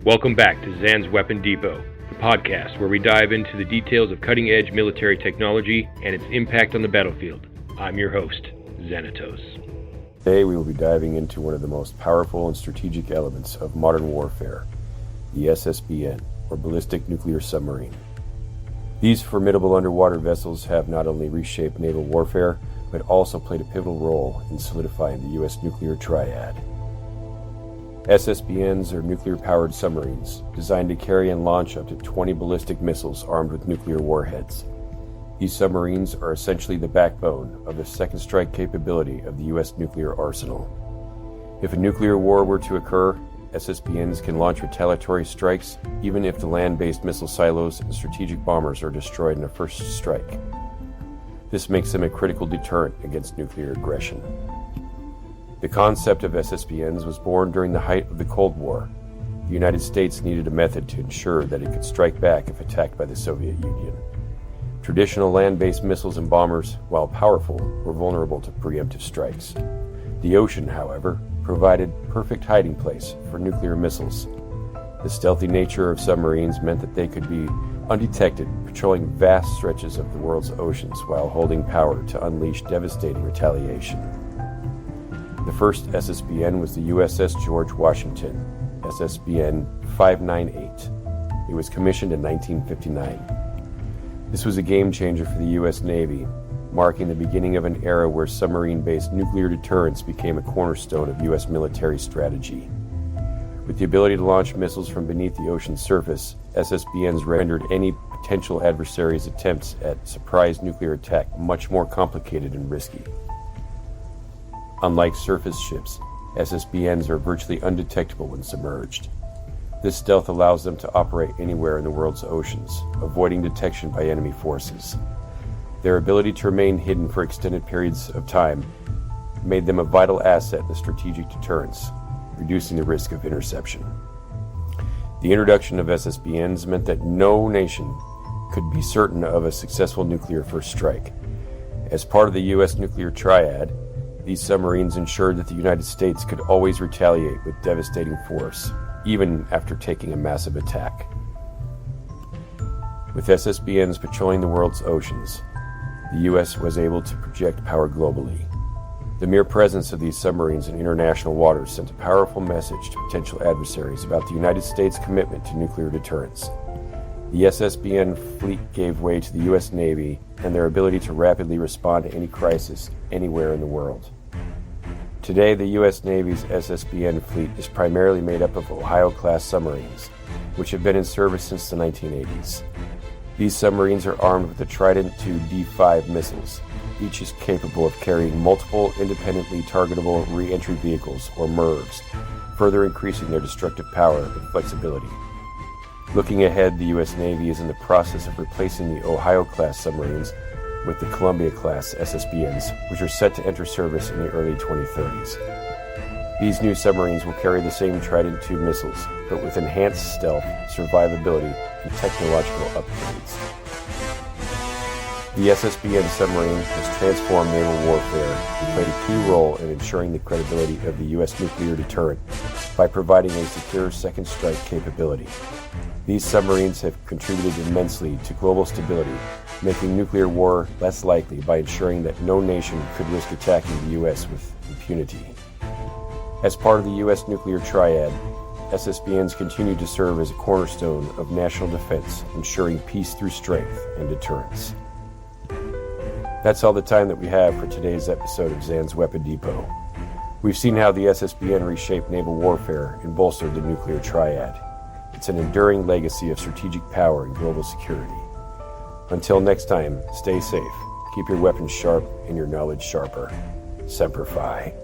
Welcome back to Zan's Weapon Depot, the podcast where we dive into the details of cutting-edge military technology and its impact on the battlefield. I'm your host, Xanatos. Today we will be diving into one of the most powerful and strategic elements of modern warfare, the SSBN, or Ballistic Nuclear Submarine. These formidable underwater vessels have not only reshaped naval warfare, but also played a pivotal role in solidifying the U.S. nuclear triad. SSBNs are nuclear-powered submarines designed to carry and launch up to 20 ballistic missiles armed with nuclear warheads. These submarines are essentially the backbone of the second strike capability of the U.S. nuclear arsenal. If a nuclear war were to occur, SSBNs can launch retaliatory strikes even if the land-based missile silos and strategic bombers are destroyed in a first strike. This makes them a critical deterrent against nuclear aggression. The concept of SSBNs was born during the height of the Cold War. The United States needed a method to ensure that it could strike back if attacked by the Soviet Union. Traditional land-based missiles and bombers, while powerful, were vulnerable to preemptive strikes. The ocean, however, provided perfect hiding place for nuclear missiles. The stealthy nature of submarines meant that they could be undetected, patrolling vast stretches of the world's oceans while holding power to unleash devastating retaliation. The first SSBN was the USS George Washington, SSBN 598. It was commissioned in 1959. This was a game-changer for the U.S. Navy, marking the beginning of an era where submarine-based nuclear deterrence became a cornerstone of U.S. military strategy. With the ability to launch missiles from beneath the ocean's surface, SSBNs rendered any potential adversary's attempts at surprise nuclear attack much more complicated and risky. Unlike surface ships, SSBNs are virtually undetectable when submerged. This stealth allows them to operate anywhere in the world's oceans, avoiding detection by enemy forces. Their ability to remain hidden for extended periods of time made them a vital asset in the strategic deterrence, reducing the risk of interception. The introduction of SSBNs meant that no nation could be certain of a successful nuclear first strike. As part of the U.S. nuclear triad, these submarines ensured that the United States could always retaliate with devastating force, even after taking a massive attack. With SSBNs patrolling the world's oceans, the U.S. was able to project power globally. The mere presence of these submarines in international waters sent a powerful message to potential adversaries about the United States' commitment to nuclear deterrence. The SSBN fleet gave way to the U.S. Navy and their ability to rapidly respond to any crisis anywhere in the world. Today, the U.S. Navy's SSBN fleet is primarily made up of Ohio-class submarines, which have been in service since the 1980s. These submarines are armed with the Trident II D5 missiles. Each is capable of carrying multiple independently targetable re-entry vehicles, or MIRVs, further increasing their destructive power and flexibility. Looking ahead, the U.S. Navy is in the process of replacing the Ohio-class submarines with the Columbia-class SSBNs, which are set to enter service in the early 2030s. These new submarines will carry the same Trident II missiles, but with enhanced stealth, survivability, and technological upgrades. The SSBN submarine has transformed naval warfare and played a key role in ensuring the credibility of the U.S. nuclear deterrent by providing a secure second strike capability. These submarines have contributed immensely to global stability, making nuclear war less likely by ensuring that no nation could risk attacking the U.S. with impunity. As part of the U.S. nuclear triad, SSBNs continue to serve as a cornerstone of national defense, ensuring peace through strength and deterrence. That's all the time that we have for today's episode of Zan's Weapon Depot. We've seen how the SSBN reshaped naval warfare and bolstered the nuclear triad. It's an enduring legacy of strategic power and global security. Until next time, stay safe, keep your weapons sharp, and your knowledge sharper. Semper Fi.